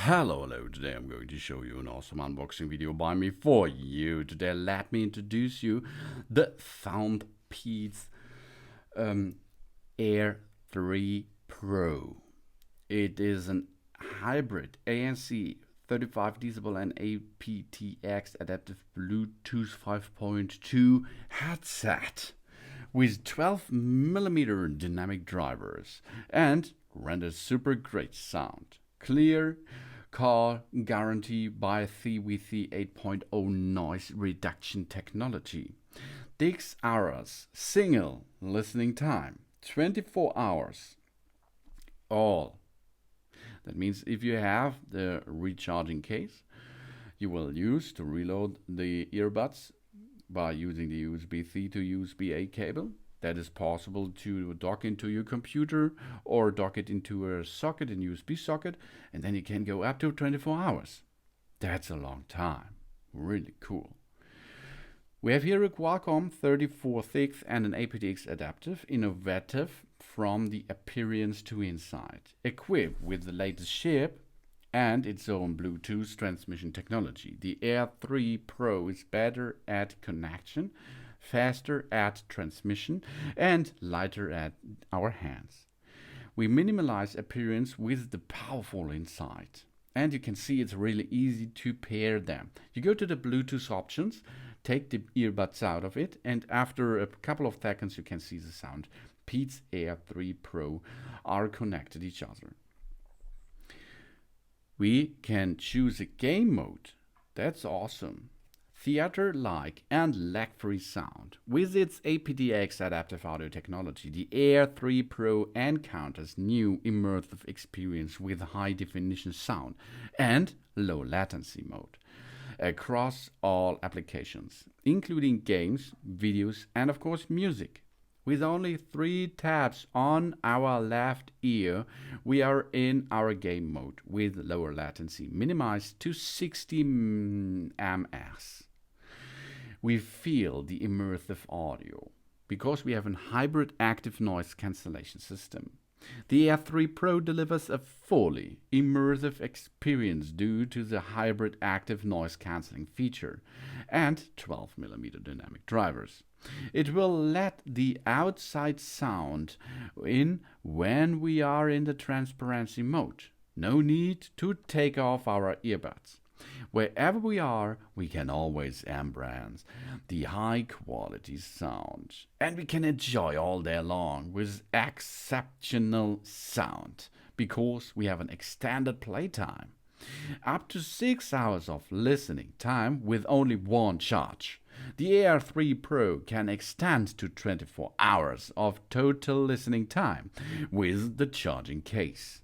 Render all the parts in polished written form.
Hello, today I'm going to show you an awesome unboxing video by me for you. Today let me introduce you the SoundPEATS Air3 Pro. It is an hybrid ANC 35 decibel and AptX-Adaptive Bluetooth 5.2 headset with 12mm dynamic drivers and renders super great sound. Clear car guarantee by with the 8.0 noise reduction technology. 6 hours single listening time, 24 hours all. That means if you have the recharging case, you will use to reload the earbuds by using the USB-C to USB-A cable. That is possible to dock into your computer or dock it into a socket, in USB socket, and then you can go up to 24 hours. That's a long time. Really cool. We have here a Qualcomm 34.6 and an aptX-Adaptive, innovative from the appearance to inside, equipped with the latest chip and its own Bluetooth transmission technology. The Air3 Pro is better at connection, faster at transmission, and lighter at our hands. We minimalize appearance with the powerful inside. And you can see it's really easy to pair them. You go to the Bluetooth options, take the earbuds out of it, and after a couple of seconds you can see the SoundPEATS Air3 Pro are connected each other. We can choose a game mode. That's awesome. Theater-like and lag-free sound. With its aptX-Adaptive audio technology, the Air3 Pro encounters new immersive experience with high-definition sound and low-latency mode across all applications, including games, videos, and of course music. With only 3 taps on our left ear, we are in our game mode with lower latency, minimized to 60 ms. We feel the immersive audio because we have a hybrid active noise cancellation system. The Air3 Pro delivers a fully immersive experience due to the hybrid active noise cancelling feature and 12mm dynamic drivers. It will let the outside sound in when we are in the transparency mode. No need to take off our earbuds. Wherever we are, we can always embrace the high quality sound, and we can enjoy all day long with exceptional sound because we have an extended playtime. Up to 6 hours of listening time with only one charge. The Air3 Pro can extend to 24 hours of total listening time with the charging case.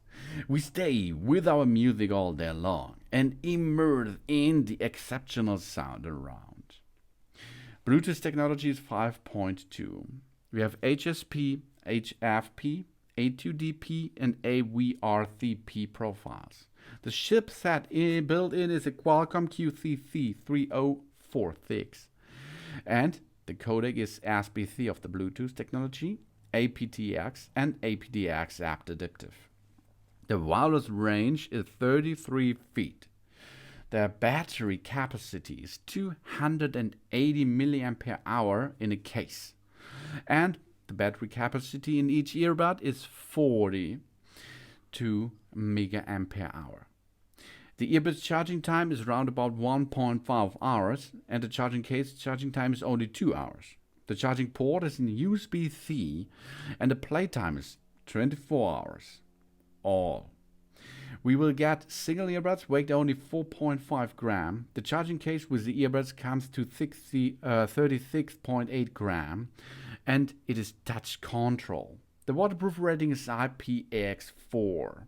We stay with our music all day long and immerse in the exceptional sound around. Bluetooth technology is 5.2. We have HSP, HFP, A2DP, and AVRCP profiles. The chipset built in is a Qualcomm QCC3046. And the codec is SBC of the Bluetooth technology, aptX, and aptX-Adaptive. The wireless range is 33 feet. The battery capacity is 280 mAh in a case. And the battery capacity in each earbud is 42 mAh. The earbud's charging time is around about 1.5 hours, and the charging case charging time is only 2 hours. The charging port is in USB-C, and the playtime is 24 hours. All. We will get single earbuds, weight only 4.5 gram. The charging case with the earbuds comes to 36.8 gram, and it is touch control. The waterproof rating is IPX4.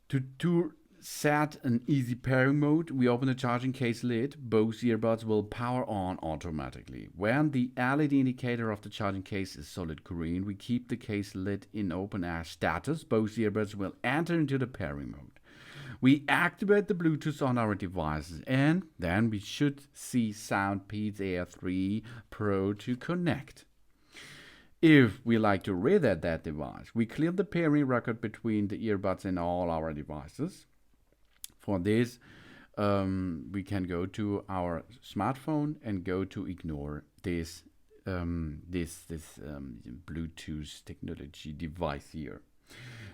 To set an easy pairing mode, we open the charging case lid. Both earbuds will power on automatically. When the LED indicator of the charging case is solid green, we keep the case lid in open air status. Both earbuds will enter into the pairing mode. We activate the Bluetooth on our devices, and then we should see SoundPEATS Air3 Pro to connect. If we like to reset that device, we clear the pairing record between the earbuds and all our devices. For this, we can go to our smartphone and go to ignore this Bluetooth technology device here.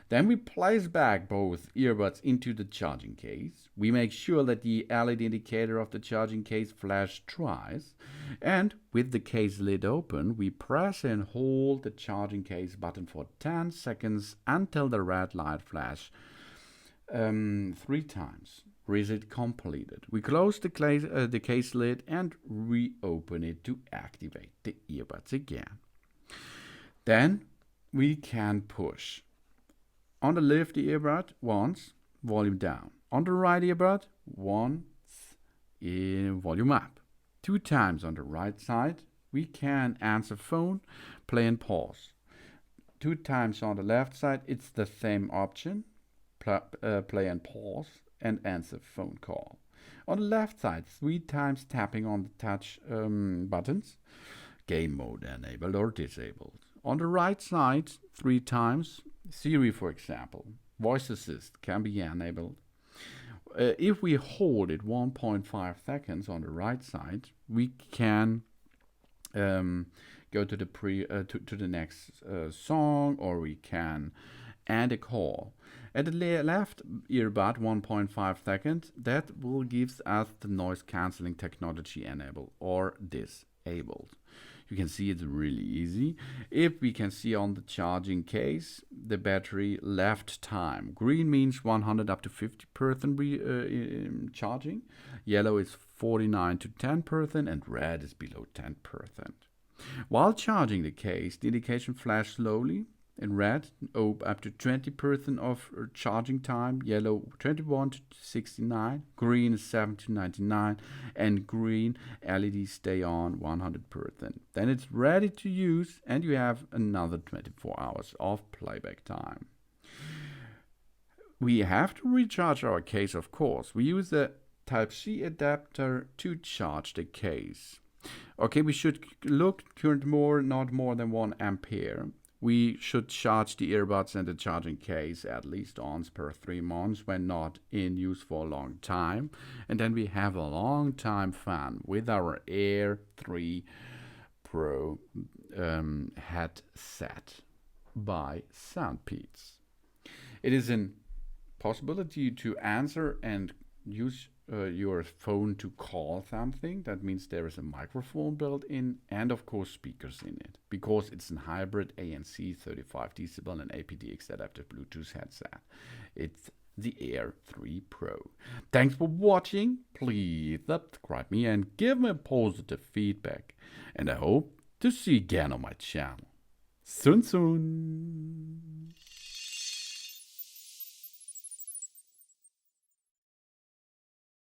Then we place back both earbuds into the charging case. We make sure that the LED indicator of the charging case flashes twice. And with the case lid open, we press and hold the charging case button for 10 seconds until the red light flashes 3 times. Reset completed. We close the case lid and reopen it to activate the earbuds again. Then we can push on the left earbud once, volume down. On the right earbud, once, volume up. 2 times on the right side, we can answer phone, play and pause. 2 times on the left side, it's the same option, play and pause, and answer phone call. On the left side, 3 times tapping on the touch buttons, game mode enabled or disabled. On the right side, 3 times, Siri, for example, voice assist can be enabled. If we hold it 1.5 seconds on the right side, we can go to the next song, or we can add a call. At the left earbud, 1.5 seconds, that will give us the noise cancelling technology enabled or disabled. You can see it's really easy. If we can see on the charging case, the battery left time. Green means 100 up to 50% charging. Yellow is 49 to 10%, and red is below 10%. While charging the case, the indication flashes slowly. In red, up to 20% of charging time. Yellow, 21 to 69. Green is 7 to 99. And green LEDs stay on 100%. Then it's ready to use, and you have another 24 hours of playback time. We have to recharge our case, of course. We use the Type-C adapter to charge the case. Okay, we should look current not more than 1 ampere. We should charge the earbuds and the charging case at least once per 3 months when not in use for a long time. And then we have a long time fun with our Air3 Pro headset by SoundPEATS. It is a possibility to answer and use your phone to call something. That means there is a microphone built in and of course speakers in it, because it's a hybrid ANC 35 decibel and AptX-Adaptive Bluetooth headset. It's the Air3 Pro. Thanks for watching. Please subscribe me and give me positive feedback, and I hope to see you again on my channel soon.